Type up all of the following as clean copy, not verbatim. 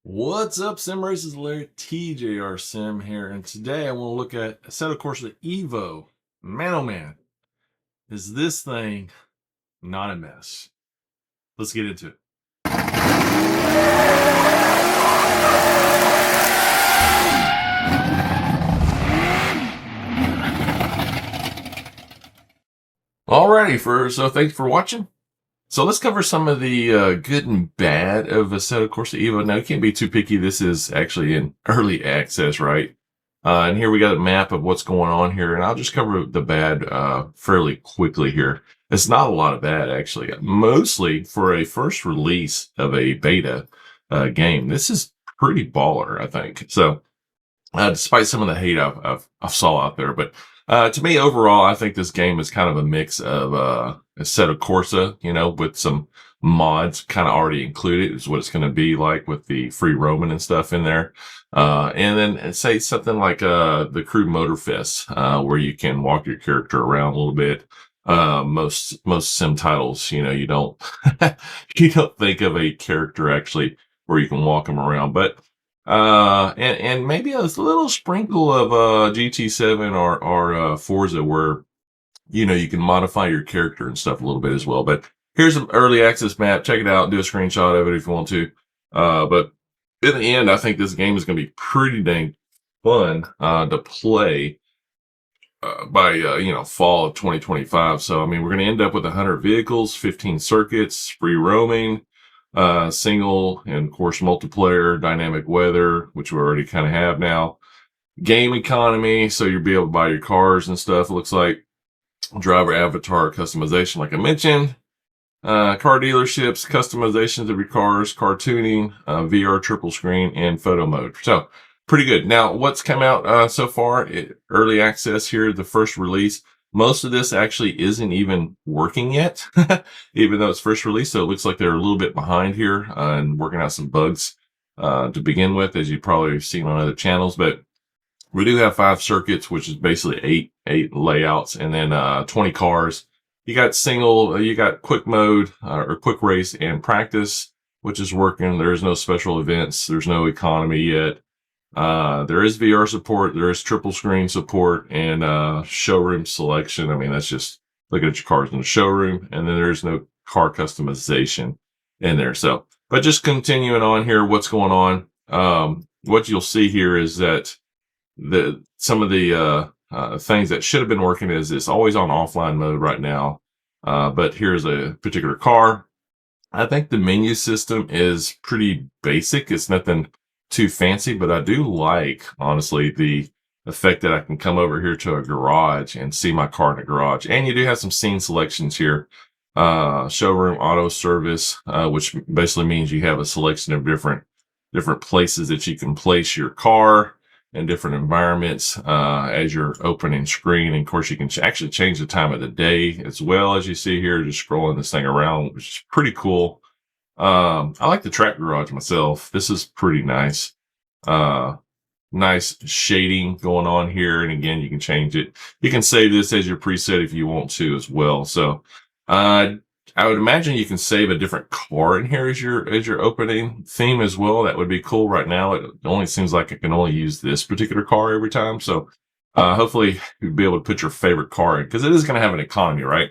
What's up, Sim Races? Larry TJR Sim here, and today I want to look at Assetto Corsa Evo. Man, oh man, is this thing not a mess? Let's get into it. Alrighty, so thanks for watching. So let's cover some of the good and bad of Assetto Corsa Evo. Now, you can't be too picky. This is actually in early access, right? And here we got a map of what's going on here, and I'll just cover the bad fairly quickly here. It's not a lot of bad, actually. Mostly for a first release of a beta game. This is pretty baller, I think. So, despite some of the hate I've saw out there, but to me, overall, I think this game is kind of a mix of Assetto Corsa, with some mods kind of already included, is what it's going to be like with the free roaming and stuff in there. And then say something like the Crew Motorfest, where you can walk your character around a little bit. Most sim titles, you don't you don't think of a character actually where you can walk them around, but and maybe a little sprinkle of GT7 or Forza where you can modify your character and stuff a little bit as well. But here's an early access map. Check it out. Do a screenshot of it if you want to. But in the end, I think this game is going to be pretty dang fun to play by fall of 2025. So I mean, we're going to end up with 100 vehicles, 15 circuits, free roaming, single, and of course multiplayer, dynamic weather, which we already kind of have now. Game economy, so you'll be able to buy your cars and stuff. It looks like driver avatar customization, like I mentioned. Car dealerships, customizations of your cars, car tuning, VR triple screen, and photo mode. So pretty good. Now, what's come out so far? Early access here, the first release. Most of this actually isn't even working yet, even though it's first release. So it looks like they're a little bit behind here and working out some bugs to begin with, as you probably have seen on other channels. But we do have 5 circuits, which is basically eight layouts, and then 20 cars. You got single, you got quick mode or quick race and practice, which is working. There's no special events. There's no economy yet. There is VR support. There is triple screen support and showroom selection. I mean, that's just looking at your cars in the showroom, and then there's no car customization in there. So, but just continuing on here, what's going on? What you'll see here is that some of the things that should have been working is it's always on offline mode right now. But here's a particular car. I think the menu system is pretty basic. It's nothing too fancy, but I do like, honestly, the effect that I can come over here to a garage and see my car in a garage. And you do have some scene selections here. Showroom auto service, which basically means you have a selection of different places that you can place your car in different environments as you're opening screen. And of course, you can actually change the time of the day as well, as you see here, just scrolling this thing around, which is pretty cool. I like the track garage myself. This is pretty nice. Nice shading going on here. And again, you can change it. You can save this as your preset if you want to as well. So, I would imagine you can save a different car in here as your opening theme as well. That would be cool. Right now, it only seems like I can only use this particular car every time. So, hopefully you'll be able to put your favorite car in, because it is going to have an economy, right?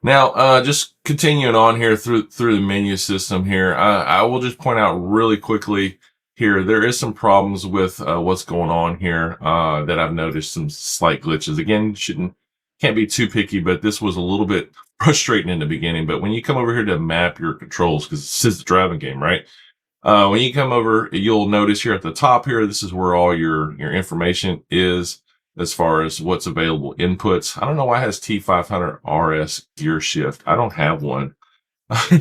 Now, just continuing on here through the menu system here, I will just point out really quickly here, there is some problems with what's going on here that I've noticed some slight glitches. Again, can't be too picky, but this was a little bit frustrating in the beginning. But when you come over here to map your controls, because this is a driving game, right? When you come over, you'll notice here at the top here, this is where all your information is, as far as what's available inputs. I don't know why it has T500 RS gear shift. I don't have one.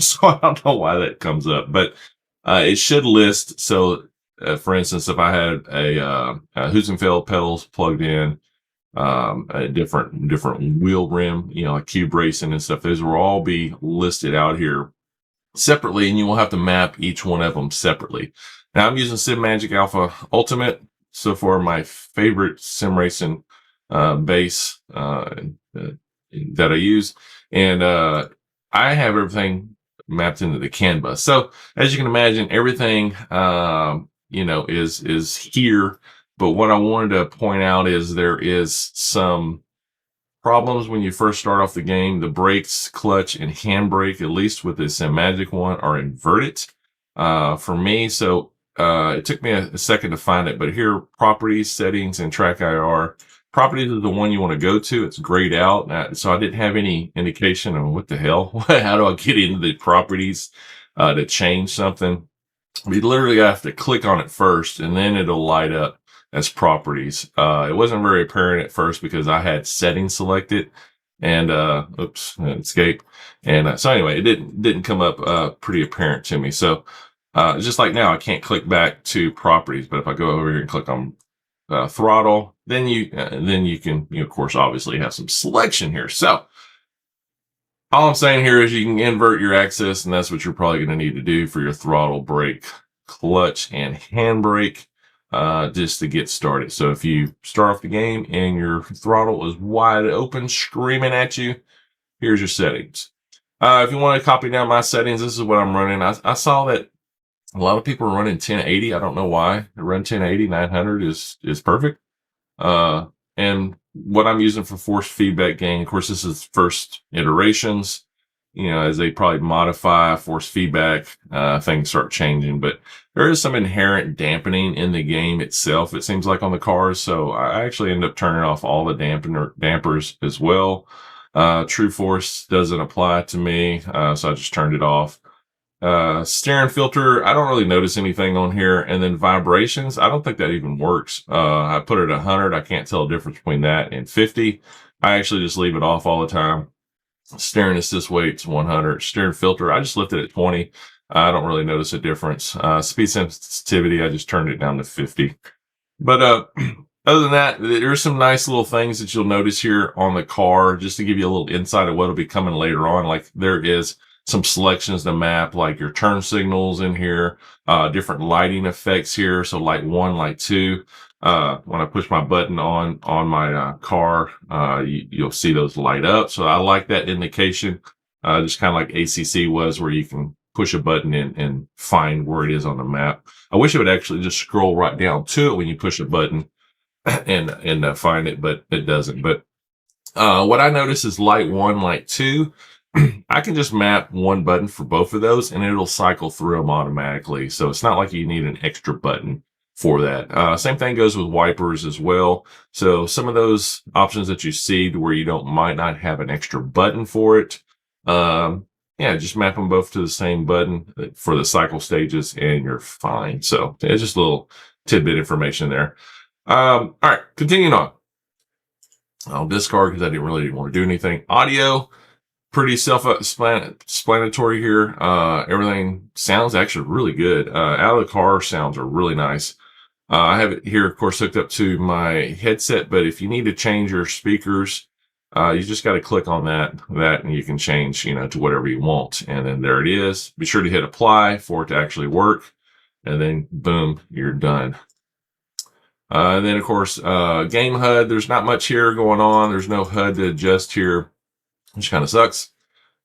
So I don't know why that comes up, but it should list. So for instance, if I had a Husenfeld pedals plugged in, a different wheel rim, like cube racing and stuff, those will all be listed out here separately, and you will have to map each one of them separately. Now I'm using SimMagic Alpha Ultimate. So far, my favorite sim racing base that I use, and I have everything mapped into the CAN bus. So as you can imagine, everything, is here. But what I wanted to point out is there is some problems when you first start off the game. The brakes, clutch, and handbrake, at least with this Magic one, are inverted for me. So it took me a second to find it, but here, properties, settings, and track IR. Properties is the one you want to go to. It's grayed out. So I didn't have any indication of what the hell. How do I get into the properties to change something? We literally have to click on it first, and then it'll light up as properties. It wasn't very apparent at first because I had settings selected, and escape. And so anyway, it didn't come up pretty apparent to me. So just like now, I can't click back to properties, but if I go over here and click on throttle, then you can, of course, obviously have some selection here. So all I'm saying here is you can invert your axis, and that's what you're probably going to need to do for your throttle, brake, clutch, and handbrake just to get started. So if you start off the game and your throttle is wide open, screaming at you, here's your settings. If you want to copy down my settings, this is what I'm running. I saw that a lot of people are running 1080. I don't know why. They run 1080, 900 is perfect. And what I'm using for force feedback gain, of course, this is first iterations. As they probably modify force feedback, things start changing. But there is some inherent dampening in the game itself, it seems like, on the cars. So I actually end up turning off all the dampers as well. True force doesn't apply to me, so I just turned it off. Steering filter, I don't really notice anything on here. And then vibrations, I don't think that even works. I put it at 100. I can't tell the difference between that and 50. I actually just leave it off all the time. Steering assist weight's 100. Steering filter, I just left it at 20. I don't really notice a difference. Speed sensitivity, I just turned it down to 50. But other than that, there's some nice little things that you'll notice here on the car, just to give you a little insight of what'll be coming later on. Like there is some selections to map, like your turn signals in here, different lighting effects here. So light 1, light 2. When I push my button on my car, you'll see those light up. So I like that indication, just kind of like ACC was, where you can push a button and find where it is on the map. I wish it would actually just scroll right down to it when you push a button and find it, but it doesn't. But what I notice is light 1, light 2. I can just map one button for both of those, and it'll cycle through them automatically. So it's not like you need an extra button for that. Same thing goes with wipers as well. So some of those options that you see to where you might not have an extra button for it. Just map them both to the same button for the cycle stages, and you're fine. So it's just a little tidbit information there. All right, continuing on. I'll discard because I didn't really want to do anything. Audio. Pretty self-explanatory here. Everything sounds actually really good. Out of the car, sounds are really nice. I have it here, of course, hooked up to my headset, but if you need to change your speakers, you just got to click on that, and you can change, to whatever you want. And then there it is. Be sure to hit apply for it to actually work. And then boom, you're done. And then, of course, game HUD. There's not much here going on. There's no HUD to adjust here, which kind of sucks.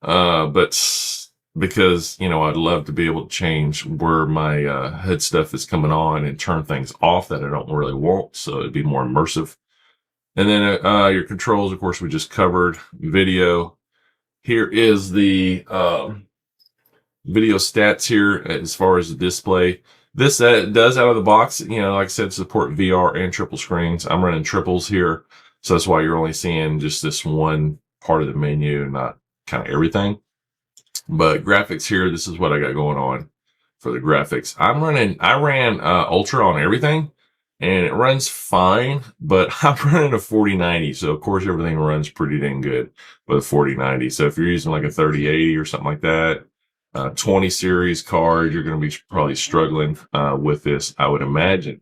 But because, I'd love to be able to change where my HUD stuff is coming on and turn things off that I don't really want. So it'd be more immersive. And then your controls, of course, we just covered. Video. Here is the video stats here as far as the display. This does out of the box, like I said, support VR and triple screens. I'm running triples here. So that's why you're only seeing just this one part of the menu, not kind of everything. But graphics here, this is what I got going on for the graphics. I ran Ultra on everything, and it runs fine, but I'm running a 4090. So of course everything runs pretty dang good with a 4090. So if you're using like a 3080 or something like that, 20 series card, you're going to be probably struggling with this, I would imagine.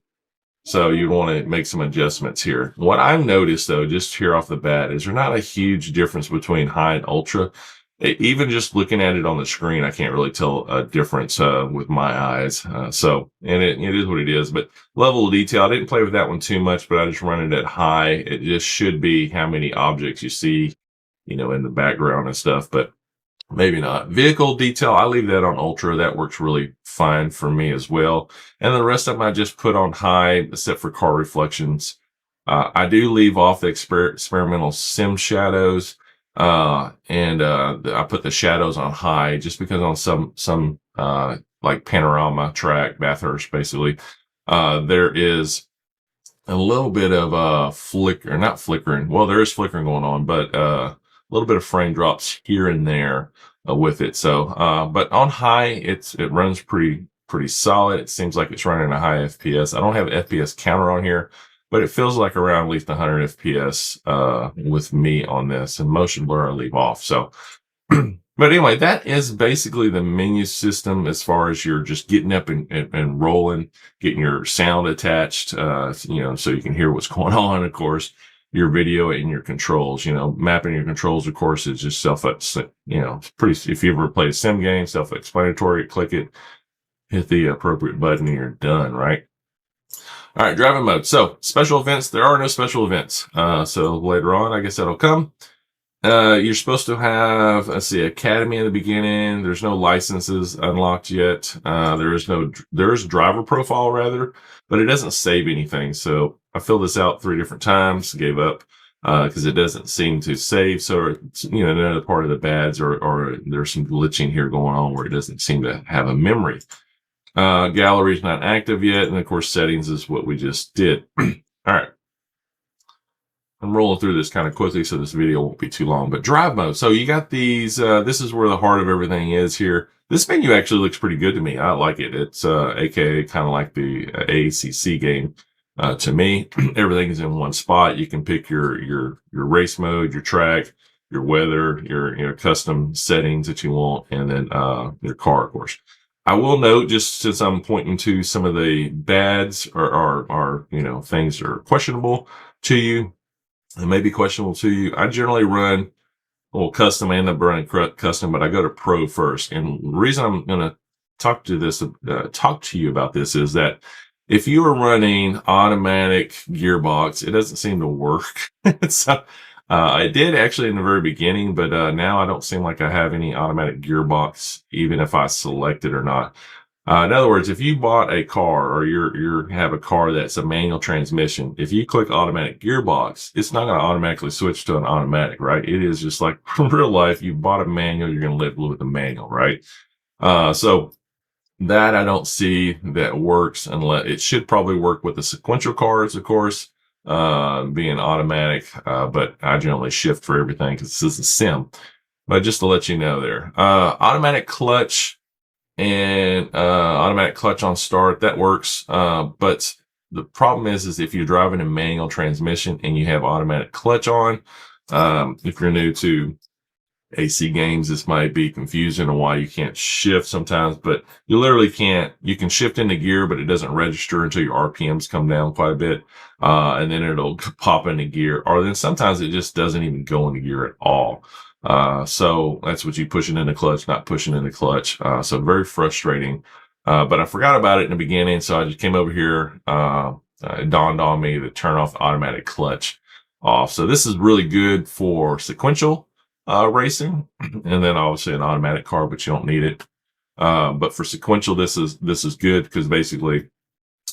So you want to make some adjustments here. What I've noticed, though, just here off the bat, is there's not a huge difference between high and ultra. Even just looking at it on the screen, I can't really tell a difference with my eyes. And it is what it is. But level of detail, I didn't play with that one too much, but I just run it at high. It just should be how many objects you see, in the background and stuff. But Maybe not. Vehicle detail, I leave that on ultra. That works really fine for me as well. And the rest of them I just put on high, except for car reflections. I do leave off the experimental sim shadows, and I put the shadows on high just because on some like panorama track, Bathurst, basically, there is a little bit of flicker, not flickering. Well, there is flickering going on, but a little bit of frame drops here and there with it. So, but on high, it runs pretty solid. It seems like it's running a high FPS. I don't have an FPS counter on here, but it feels like around at least 100 FPS with me on this. And motion blur I leave off. So. But anyway, that is basically the menu system as far as you're just getting up and rolling, getting your sound attached, so you can hear what's going on, of course, your video and your controls, mapping your controls, of course, is just pretty, if you ever played a sim game, self-explanatory, click it, hit the appropriate button and you're done, right? All right, driving mode. So special events, there are no special events. So later on, I guess that'll come. You're supposed to have, let's see, Academy in the beginning. There's no licenses unlocked yet. There is driver profile rather, but it doesn't save anything. So I filled this out 3 different times, gave up, because it doesn't seem to save. So, another part of the bads or there's some glitching here going on where it doesn't seem to have a memory. Gallery is not active yet. And of course, settings is what we just did. All right. I'm rolling through this kind of quickly so this video won't be too long, but drive mode. So you got these, this is where the heart of everything is here. This menu actually looks pretty good to me. I like it. It's AKA kind of like the AACC game to me. Everything is in one spot. You can pick your race mode, your track, your weather, your custom settings that you want, and then your car, of course. I will note, just since I'm pointing to some of the bads or things that are questionable to you, it may be questionable to you. I generally run custom and I'm running custom, but I go to pro first. And the reason I'm going to talk to you about this is that if you are running automatic gearbox, it doesn't seem to work. So I did actually in the very beginning, but now I don't seem like I have any automatic gearbox, even if I select it or not. In other words, if you bought a car or you have a car that's a manual transmission, if you click automatic gearbox, it's not going to automatically switch to an automatic, right? It is just like real life. You bought a manual, you're going to live with a manual, right? So that I don't see that works unless it should probably work with the sequential cars, of course, being automatic. But I generally shift for everything because this is a sim. But just to let you know there, automatic clutch and automatic clutch on start, that works. But the problem is if you're driving a manual transmission and you have automatic clutch on, if you're new to AC games, this might be confusing on why you can't shift sometimes, but you literally can't. You can shift into gear, but it doesn't register until your RPMs come down quite a bit. And then it'll pop into gear, or then sometimes it just doesn't even go into gear at all. So that's what you pushing in the clutch, not pushing in the clutch. So very frustrating. But I forgot about it in the beginning. So I just came over here. It dawned on me to turn off the automatic clutch off. So this is really good for sequential racing, and then obviously an automatic car, but you don't need it. But for sequential, this is good because basically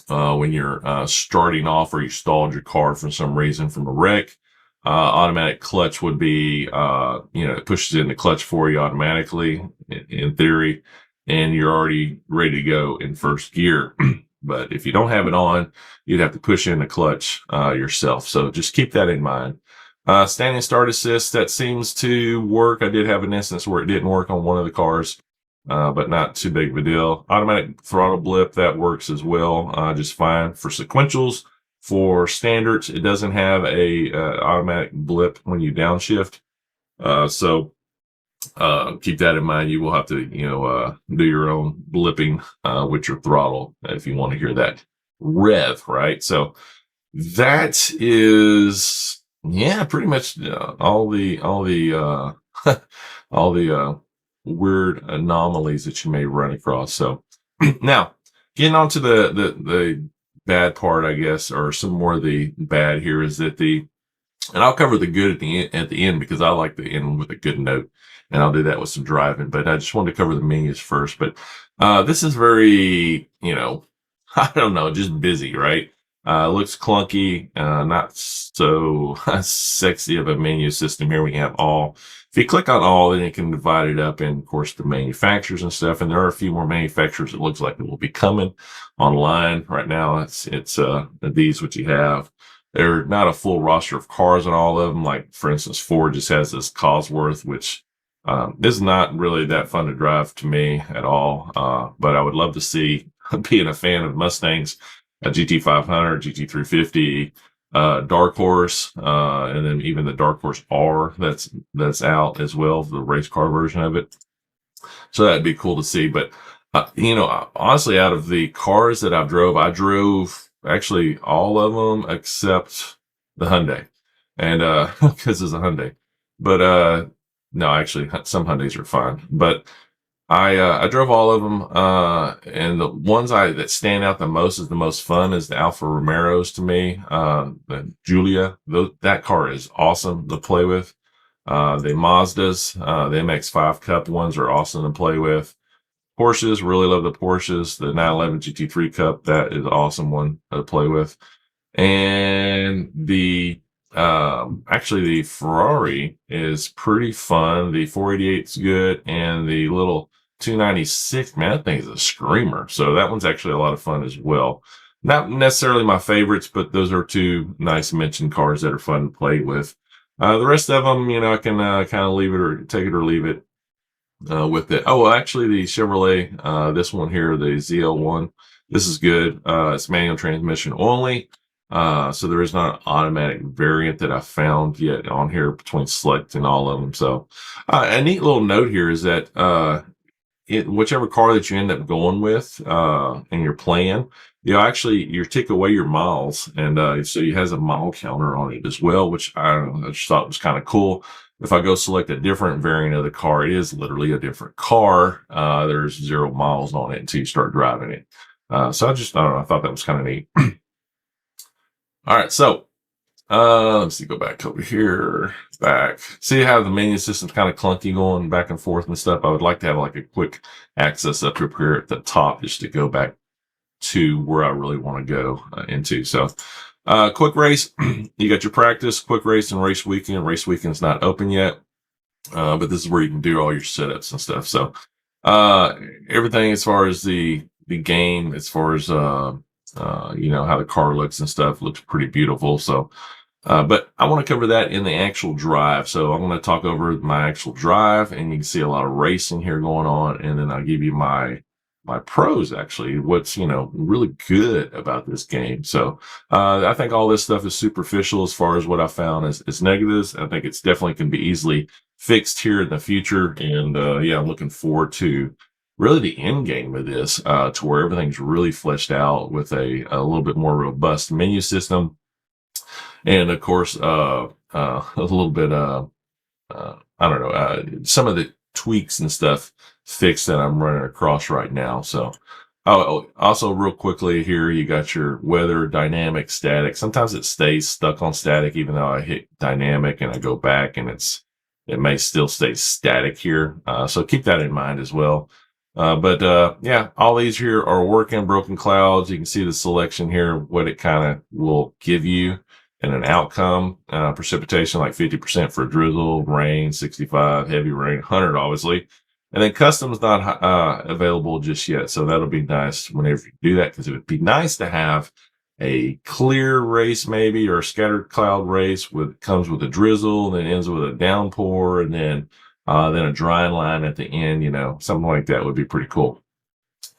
when you're starting off or you stalled your car for some reason from a wreck, automatic clutch would be, it pushes in the clutch for you automatically in theory, and you're already ready to go in first gear. But if you don't have it on, you'd have to push in the clutch yourself. So just keep that in mind. Standing start assist, that seems to work. I did have an instance where it didn't work on one of the cars, but not too big of a deal. Automatic throttle blip, that works as well, just fine. For sequentials, for standards, it doesn't have a automatic blip when you downshift. So keep that in mind. You will have to, do your own blipping with your throttle if you want to hear that rev, right? So that is, yeah, pretty much all the all the weird anomalies that you may run across. So now getting on to the bad part, I guess, or some more of the bad here is that the And I'll cover the good at the end because I like the end with a good note, and I'll do that with some driving. But I just wanted to cover the menus first. But this is very, I don't know, just busy, right? Looks clunky, not so sexy of a menu system here. We have all. If you click on all, then you can divide it up in, of course, the manufacturers and stuff. And there are a few more manufacturers it looks like it will be coming online right now. It's these what you have. They're not a full roster of cars on all of them. Like, for instance, Ford just has this Cosworth, which is not really that fun to drive to me at all. But I would love to see, being a fan of Mustangs, a GT500, GT350, Dark Horse, and then even the Dark Horse R that's out as well, the race car version of it. So that'd be cool to see. But honestly, out of the cars that I drove actually all of them except the Hyundai, and because it's a Hyundai. But no, actually, some Hyundais are fine. But I drove all of them, and the ones that stand out the most is the most fun is the Alfa Romeos to me. The Giulia, that car is awesome to play with. The Mazdas, the MX-5 Cup ones are awesome to play with. Porsches, really love the Porsches. The 911 GT3 Cup, that is an awesome one to play with. And the actually the Ferrari is pretty fun. The 488 is good, and the little 296, man, that thing is a screamer. So that one's actually a lot of fun as well. Not necessarily my favorites, but those are two nice mentioned cars that are fun to play with. The rest of them, I can kind of leave it or take it or leave it with it. Oh, well, actually, the Chevrolet, this one here, the ZL1, this is good. It's manual transmission only. So there is not an automatic variant that I found yet on here between select and all of them. So a neat little note here is that whichever car that you end up going with and you're playing, actually you take away your miles, and so it has a mile counter on it as well, which I just thought was kind of cool. If I go select a different variant of the car, it is literally a different car. There's 0 miles on it until you start driving it. So I don't know, I thought that was kind of neat. All right, so let's see, go back over here, back. See how the menu system's kind of clunky going back and forth and stuff? I would like to have like a quick access up here at the top just to go back to where I really want to go into. So quick race, you got your practice, quick race, and race weekend. Race weekend's not open yet, but this is where you can do all your setups and stuff. So everything as far as the game, as far as how the car looks and stuff, looks pretty beautiful. So but I want to cover that in the actual drive. So I'm going to talk over my actual drive, and you can see a lot of racing here going on, and then I'll give you my pros, actually, what's really good about this game. So I think all this stuff is superficial as far as what I found as negatives. I think it's definitely can be easily fixed here in the future, and I'm looking forward to really the end game of this, to where everything's really fleshed out with a little bit more robust menu system, and of course a little bit I don't know, some of the tweaks and stuff fixed that I'm running across right now. So also real quickly here, you got your weather, dynamic, static. Sometimes it stays stuck on static even though I hit dynamic and I go back, and it may still stay static here. So keep that in mind as well. But all these here are working. Broken clouds, you can see the selection here, what it kind of will give you, and an outcome. Precipitation like 50% for drizzle, rain 65, heavy rain 100 obviously, and then custom's not available just yet. So that'll be nice whenever you do that, because it would be nice to have a clear race maybe, or a scattered cloud race comes with a drizzle, then ends with a downpour, and then a drying line at the end. Something like that would be pretty cool.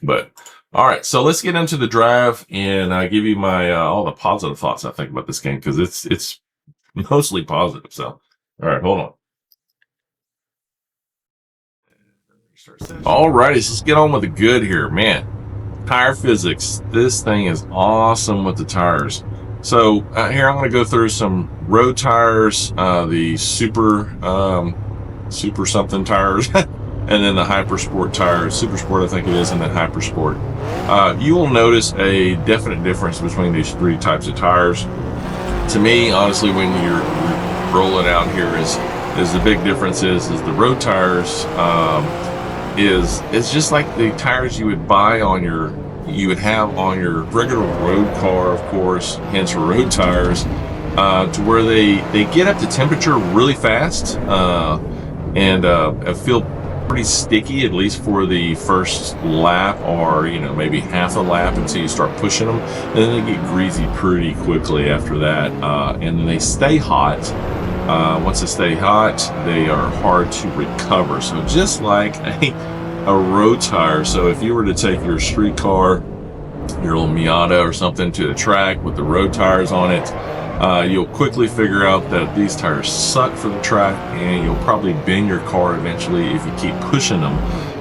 But all right, so let's get into the drive, and I give you my all the positive thoughts I think about this game, because it's mostly positive. So all right, hold on. All righty, so let's get on with the good here, man. Tire physics. This thing is awesome with the tires. So here I'm going to go through some road tires, the super something tires, and then the Hyper Sport tires. Super Sport, I think it is, and then Hyper Sport. You will notice a definite difference between these three types of tires. To me, honestly, when you're rolling out here, is the big difference is the road tires. Is just like the tires you would buy on you would have on your regular road car, of course, hence road tires, to where they get up to temperature really fast, and feel pretty sticky, at least for the first lap, or maybe half a lap until you start pushing them, and then they get greasy pretty quickly after that, and then they stay hot. Once they stay hot, they are hard to recover. So just like a road tire. So if you were to take your street car, your little Miata or something, to the track with the road tires on it, you'll quickly figure out that these tires suck for the track, and you'll probably bend your car eventually if you keep pushing them.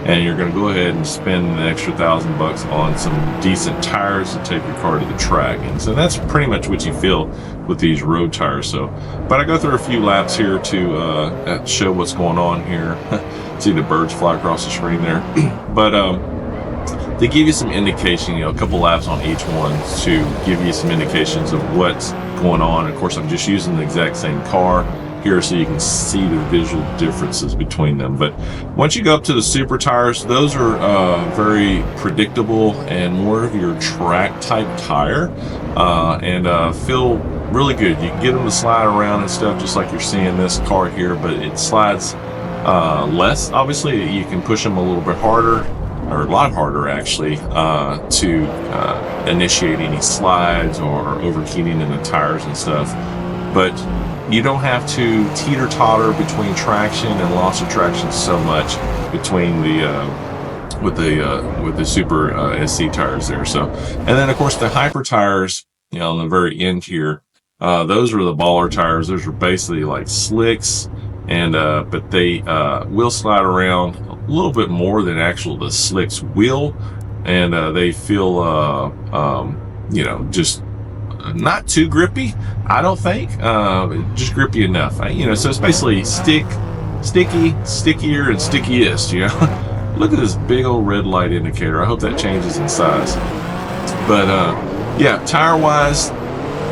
And you're going to go ahead and spend an extra $1,000 on some decent tires to take your car to the track. And so that's pretty much what you feel with these road tires. So, but I go through a few laps here to show what's going on here. See the birds fly across the screen there. But they give you some indication, a couple laps on each one to give you some indications of what's going on. Of course, I'm just using the exact same car here so you can see the visual differences between them. But once you go up to the super tires, those are very predictable and more of your track type tire, and feel really good. You can get them to slide around and stuff just like you're seeing this car here, but it slides less. Obviously, you can push them a little bit harder, or a lot harder actually, to initiate any slides or overheating in the tires and stuff. But you don't have to teeter-totter between traction and loss of traction so much between with the super SC tires there. So, and then of course the hyper tires, on the very end here, those are the baller tires. Those are basically like slicks, and but they will slide around a little bit more than the slicks will, and they feel just not too grippy, I don't think, just grippy enough. So it's basically sticky, stickier, and stickiest. Look at this big old red light indicator. I hope that changes in size. But yeah, tire wise,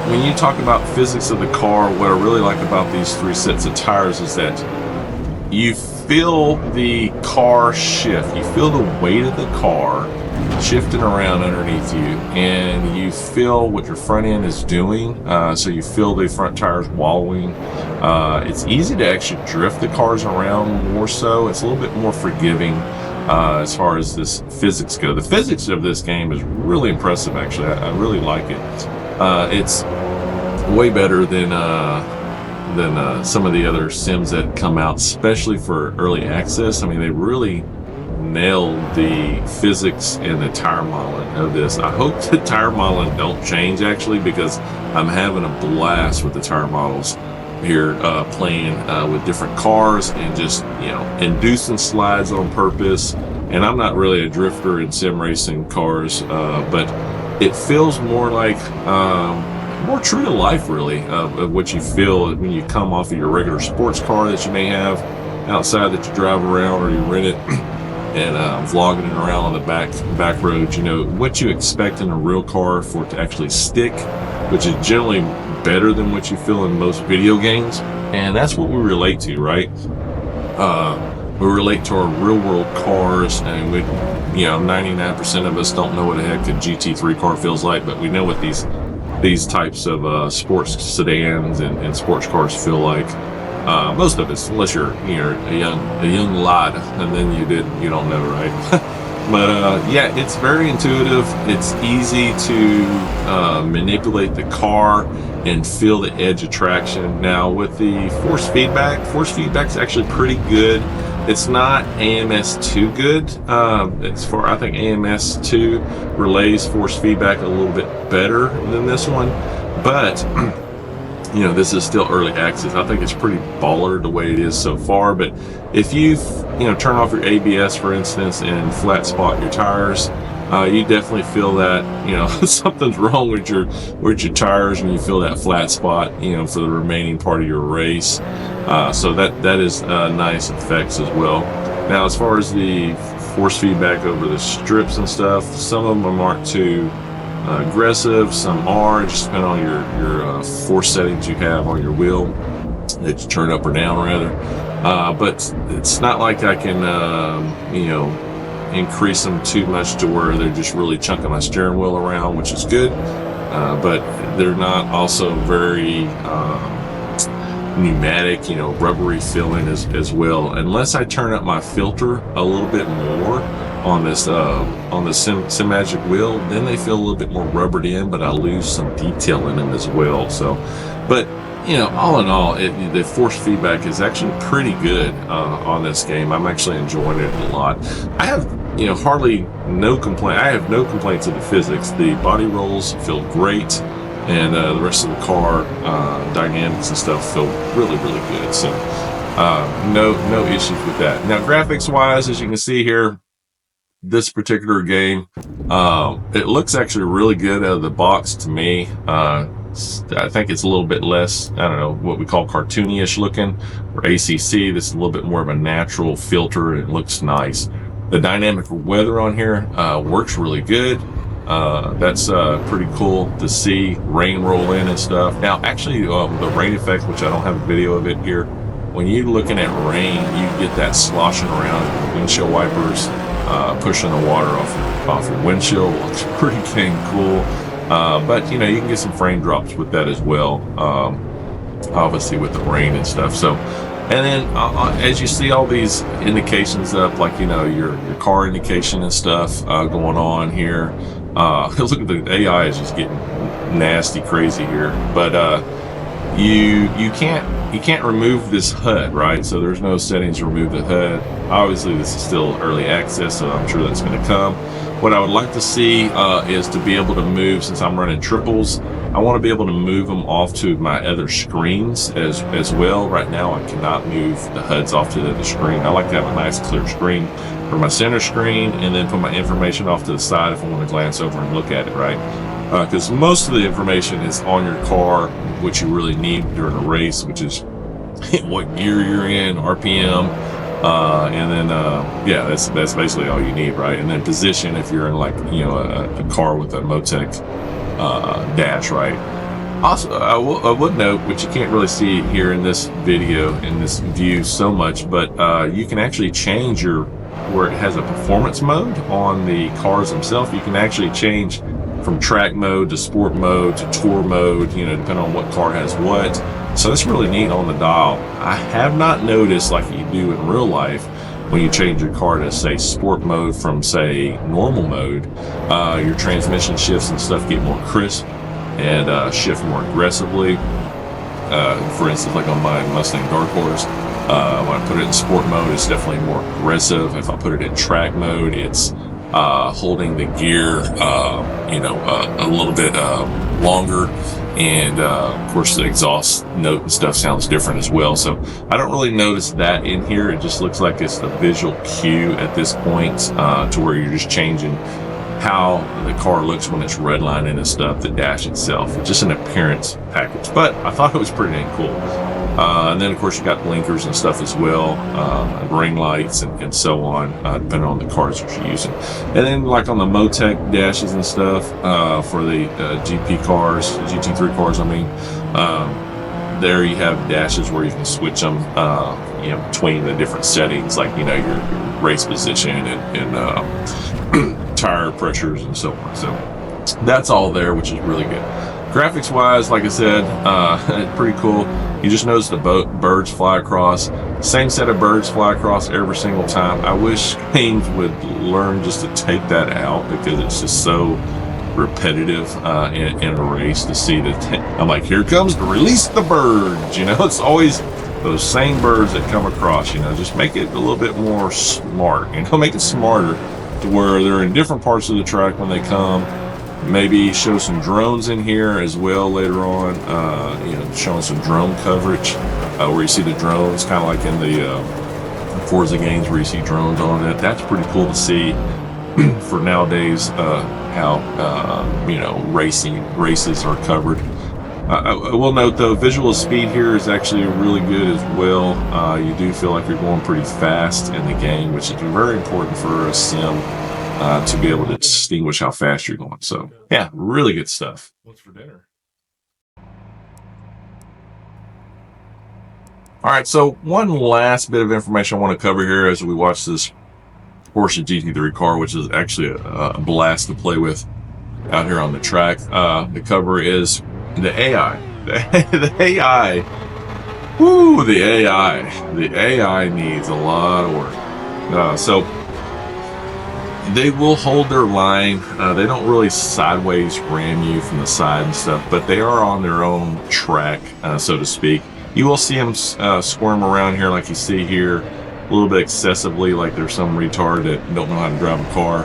when you talk about physics of the car, what I really like about these three sets of tires is that you feel the car shift. You feel the weight of the car shifting around underneath you, and you feel what your front end is doing. So you feel the front tires wallowing. It's easy to actually drift the cars around more so. It's a little bit more forgiving as far as this physics go. The physics of this game is really impressive, actually. I really like it. It's way better than some of the other sims that come out, especially for early access. I mean, they really nailed the physics and the tire modeling of this. I hope the tire modeling don't change, actually, because I'm having a blast with the tire models here, playing with different cars and just inducing slides on purpose. And I'm not really a drifter in sim racing cars, but it feels more like more true to life, really, of what you feel when you come off of your regular sports car that you may have outside that you drive around or you rent it, and vlogging it around on the back roads. What you expect in a real car for it to actually stick, which is generally better than what you feel in most video games. And that's what we relate to, right? We relate to our real world cars, and 99% of us don't know what the heck a GT3 car feels like, but we know what these types of sports sedans and sports cars feel like. Most of us, unless you're a young lad, and then you don't know, right? But yeah, it's very intuitive. It's easy to manipulate the car and feel the edge of traction. Now with the force feedback's actually pretty good. It's not AMS2 good. I think AMS2 relays force feedback a little bit better than this one, but this is still early access. I think it's pretty baller the way it is so far. But if you turn off your ABS, for instance, and flat spot your tires, you definitely feel that something's wrong with your tires, and you feel that flat spot for the remaining part of your race. So that is nice effects as well. Now, as far as the force feedback over the strips and stuff, some of them are marked to aggressive, some are, just depending on your force settings you have on your wheel that you turn up or down rather. But it's not like I can, you know, increase them too much to where they're just really chunking my steering wheel around, which is good. But they're not also very pneumatic, you know, rubbery feeling as well. Unless I turn up my filter a little bit more on this Sim-Magic wheel, then they feel a little bit more rubbered in, but I lose some detail in them as well. So, but you know, all in all, the force feedback is actually pretty good on this game. I'm actually enjoying it a lot. I have, you know, hardly no complaint. I have no complaints of the physics. The body rolls feel great, and the rest of the car dynamics and stuff feel really, really good. So no issues with that. Now, graphics wise, as you can see here, this particular game, it looks actually really good out of the box to me. I think it's a little bit less, I don't know, what we call cartoony-ish looking, or ACC. This is a little bit more of a natural filter. It looks nice. The dynamic weather on here works really good. That's pretty cool to see rain roll in and stuff. Now, actually, the rain effect, which I don't have a video of it here, when you're looking at rain, you get that sloshing around windshield wipers, pushing the water off your windshield. Looks pretty dang cool. But you know, you can get some frame drops with that as well, obviously with the rain and stuff. So, and then as you see all these indications up, like, you know, your car indication and stuff going on here. Look at the AI is just getting nasty crazy here, but you can't remove this HUD, right? So there's no settings to remove the HUD. Obviously this is still early access, so I'm sure that's going to come. What I would like to see is to be able to move, since I'm running triples, I want to be able to move them off to my other screens as well. Right now I cannot move the HUDs off to the other screen. I like to have a nice clear screen for my center screen, and then put my information off to the side if I want to glance over and look at it, right? Because most of the information is on your car, what you really need during a race, which is what gear you're in, RPM, and then yeah, that's basically all you need, right? And then position if you're in, like, you know, a car with a Motec dash, right? Also, I would note, which you can't really see here in this video, in this view so much, but you can actually change where it has a performance mode on the cars themselves. You can actually change from track mode to sport mode to tour mode, you know, depending on what car has what. So that's really neat on the dial. I have not noticed, like you do in real life, when you change your car to, say, sport mode from, say, normal mode, your transmission shifts and stuff get more crisp and shift more aggressively. For instance, like on my Mustang Dark Horse, when I put it in sport mode, it's definitely more aggressive. If I put it in track mode, it's holding the gear, you know, a little bit longer, and of course the exhaust note and stuff sounds different as well. So I don't really notice that in here. It just looks like it's the visual cue at this point, to where you're just changing how the car looks when it's redlining and stuff, the dash itself. It's just an appearance package, but I thought it was pretty dang cool. And then of course you got blinkers and stuff as well, ring lights and so on, depending on the cars that you're using. And then, like on the Motec dashes and stuff, for the GP cars, GT3 cars, I mean, there you have dashes where you can switch them, you know, between the different settings, like, you know, your race position and tire pressures and so on. So that's all there, which is really good. Graphics wise, like I said, pretty cool. You just notice the birds fly across. Same set of birds fly across every single time. I wish games would learn just to take that out, because it's just so repetitive in a race to see that. I'm like, here comes to release the birds. You know, it's always those same birds that come across. You know, just make it a little bit more smart. You know, make it smarter to where they're in different parts of the track when they come. Maybe show some drones in here as well later on, you know, showing some drone coverage, where you see the drones, kind of like in the Forza games where you see drones on it. That's pretty cool to see for nowadays, how, you know, races are covered. I will note, though, visual speed here is actually really good as well. You do feel like you're going pretty fast in the game, which is very important for a sim. to be able to distinguish how fast you're going. So yeah, really good stuff. What's for dinner? All right, so one last bit of information I want to cover here as we watch this Porsche GT3 car, which is actually a blast to play with out here on the track. The cover is the AI. The AI. Woo, the AI. The AI needs a lot of work. So they will hold their line. They don't really sideways ram you from the side and stuff, but they are on their own track, so to speak. You will see them squirm around here like you see here, a little bit excessively, like there's some retard that don't know how to drive a car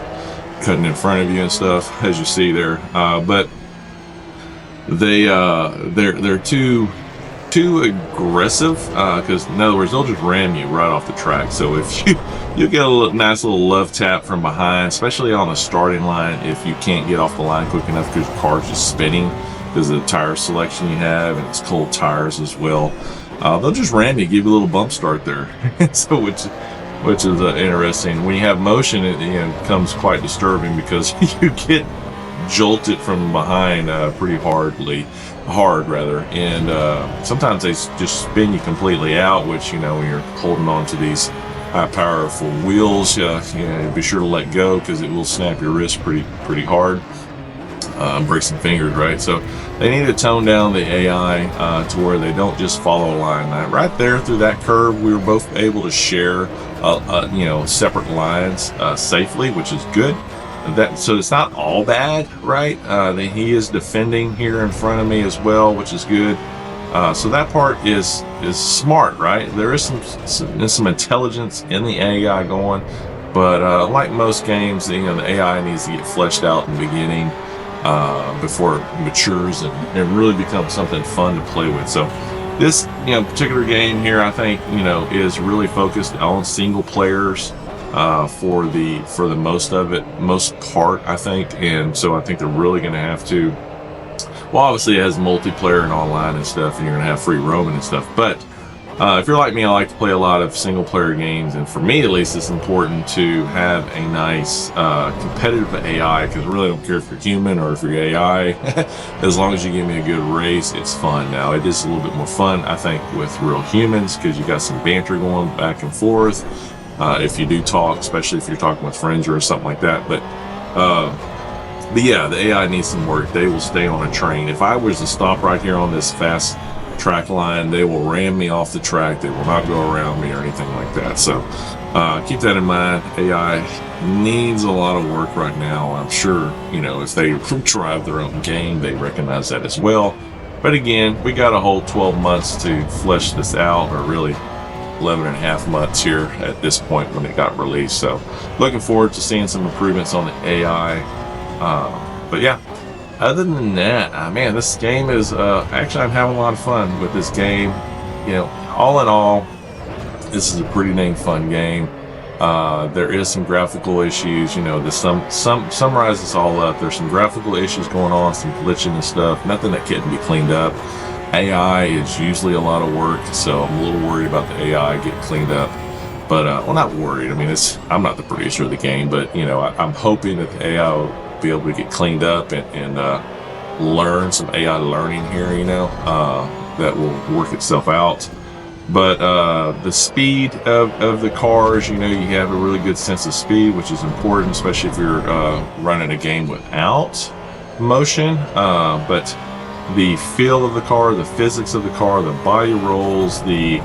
cutting in front of you and stuff, as you see there. But they're too aggressive, because in other words, they'll just ram you right off the track. So if you get a nice little love tap from behind, especially on the starting line, if you can't get off the line quick enough because your car's just spinning because of the tire selection you have, and it's cold tires as well, they'll just ram you, give you a little bump start there. So which is interesting. When you have motion, it becomes quite disturbing because you get jolted from behind pretty hard, and sometimes they just spin you completely out, which when you're holding on to these high powerful wheels, be sure to let go because it will snap your wrist pretty hard, break some fingers, right? So they need to tone down the AI to where they don't just follow a line. Right there through that curve, we were both able to share separate lines safely, which is good. So it's not all bad, right? He is defending here in front of me as well, which is good. So that part is smart, right? There is some intelligence in the AI going, but like most games, the AI needs to get fleshed out in the beginning before it matures and really becomes something fun to play with. So this particular game here, I think is really focused on single players for the most part, I think. And so I think they're really going to have to, well, obviously it has multiplayer and online and stuff, and you're going to have free roaming and stuff, but if you're like me, I like to play a lot of single player games, and for me at least, it's important to have a nice competitive AI, because I really don't care if you're human or if you're AI. As long as you give me a good race, it's fun. Now it is a little bit more fun, I think, with real humans, because you got some banter going back and forth if you do talk, especially if you're talking with friends or something like that. But yeah, the AI needs some work. They will stay on a train. If I was to stop right here on this fast track line, they will ram me off the track. They will not go around me or anything like that. So keep that in mind. AI needs a lot of work right now. I'm sure if they drive their own game, they recognize that as well. But again, we got a whole 12 months to flesh this out, or really 11 and a half months here at this point when it got released. So looking forward to seeing some improvements on the AI. But yeah, other than that, man, this game is actually, I'm having a lot of fun with this game. All in all, this is a pretty dang fun game. There is some graphical issues. Summarize this all up. There's some graphical issues going on, some glitching and stuff. Nothing that can't be cleaned up. AI is usually a lot of work, so I'm a little worried about the AI getting cleaned up. But well, not worried. I mean, I'm not the producer of the game, but I'm hoping that the AI will be able to get cleaned up and learn some AI learning here, that will work itself out. But the speed of the cars, you have a really good sense of speed, which is important, especially if you're running a game without motion. But the feel of the car, the physics of the car, the body rolls, the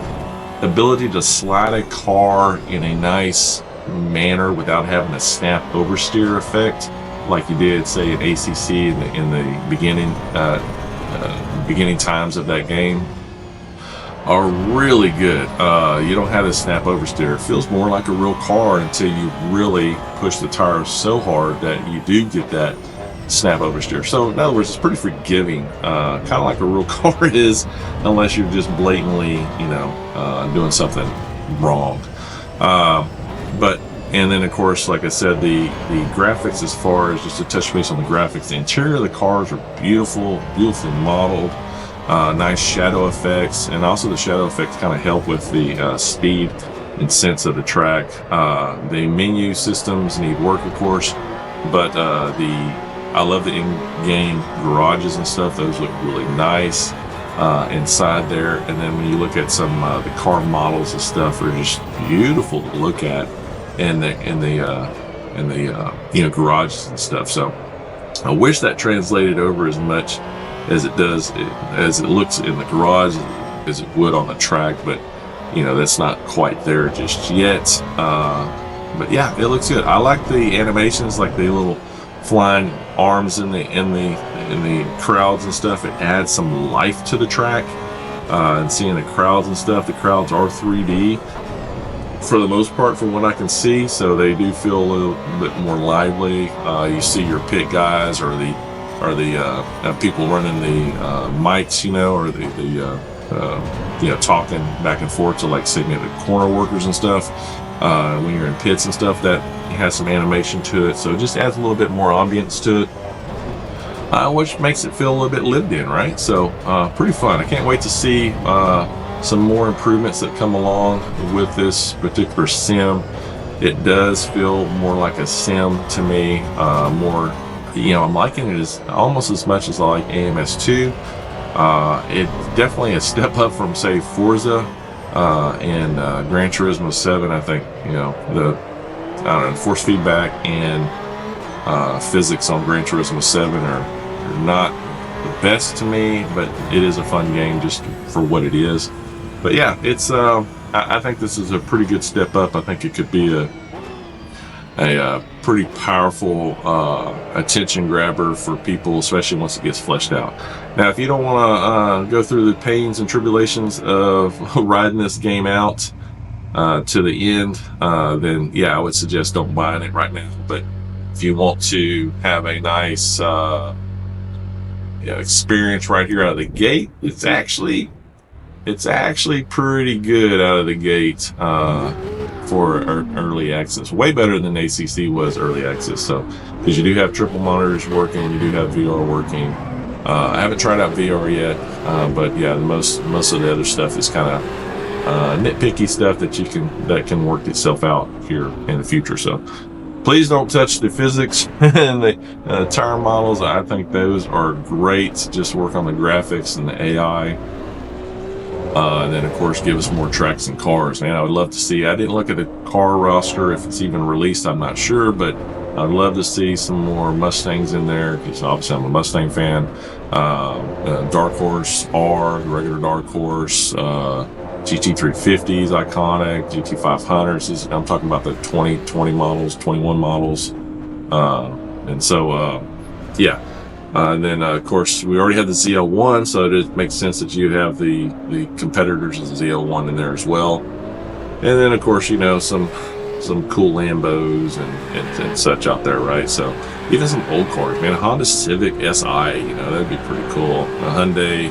ability to slide a car in a nice manner without having a snap oversteer effect, like you did, say, in ACC in the beginning times of that game, are really good. You don't have this snap oversteer. It feels more like a real car until you really push the tires so hard that you do get that snap oversteer. So in other words, it's pretty forgiving, kind of like a real car is, unless you're just blatantly, doing something wrong. And then, of course, like I said, the graphics, as far as just to touch base on the graphics, the interior of the cars are beautifully modeled, nice shadow effects, and also the shadow effects kind of help with the speed and sense of the track. The menu systems need work, of course, but I love the in-game garages and stuff. Those look really nice inside there. And then when you look at some the car models and stuff, are just beautiful to look at in the you know, garages and stuff. So I wish that translated over as much as it does, as it looks in the garage, as it would on the track. But you know, that's not quite there just yet. But yeah, it looks good. I like the animations, like the little flying arms in the crowds and stuff. It adds some life to the track. And seeing the crowds and stuff, the crowds are 3D for the most part, from what I can see, so they do feel a little bit more lively. You see your pit guys, or the people running the mics, you know, or the you know, talking back and forth to, like, say, maybe the corner workers and stuff. When you're in pits and stuff, that has some animation to it, so it just adds a little bit more ambience to it, which makes it feel a little bit lived in, right? So pretty fun. I can't wait to see some more improvements that come along with this particular sim. It does feel more like a sim to me. More, you know, I'm liking it as almost as much as I like AMS2. It's definitely a step up from, say, Forza and Gran Turismo 7. I think, you know, I don't know, force feedback and physics on Gran Turismo 7 are not the best to me, but it is a fun game just for what it is. But yeah, it's I think this is a pretty good step up. I think it could be a pretty powerful attention grabber for people, especially once it gets fleshed out. Now, if you don't want to go through the pains and tribulations of riding this game out to the end, then yeah, I would suggest don't buying it right now. But if you want to have a nice experience right here out of the gate, it's actually pretty good out of the gate for early access. Way better than ACC was early access. So, because you do have triple monitors working, you do have VR working. I haven't tried out VR yet, but yeah, most of the other stuff is kind of nitpicky stuff that can work itself out here in the future. So, please don't touch the physics and the tire models. I think those are great. Just work on the graphics and the AI. And then, of course, give us more tracks and cars. Man, I would love to see. I didn't look at the car roster, if it's even released, I'm not sure, but I'd love to see some more Mustangs in there, because obviously I'm a Mustang fan. Dark Horse R, the regular Dark Horse, GT350 is iconic, GT500s. I'm talking about the 2020 models, 21 models. And so, yeah. And then, of course, we already have the ZL1, so it makes sense that you have the competitors of the ZL1 in there as well. And then, of course, you know, some cool Lambos and such out there, right? So even some old cars, man. A Honda Civic Si, you know, that'd be pretty cool. A Hyundai,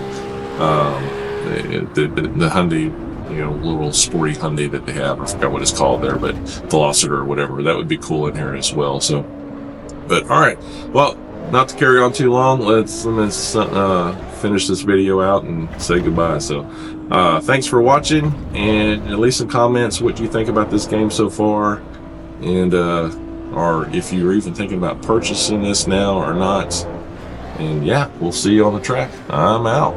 the Hyundai, you know, little sporty Hyundai that they have. I forgot what it's called there, but Velociter or whatever. That would be cool in here as well. So, but all right, well. Not to carry on too long, let's finish this video out and say goodbye. So thanks for watching, and leave some comments what you think about this game so far, and or if you're even thinking about purchasing this now or not. And yeah, we'll see you on the track. I'm out.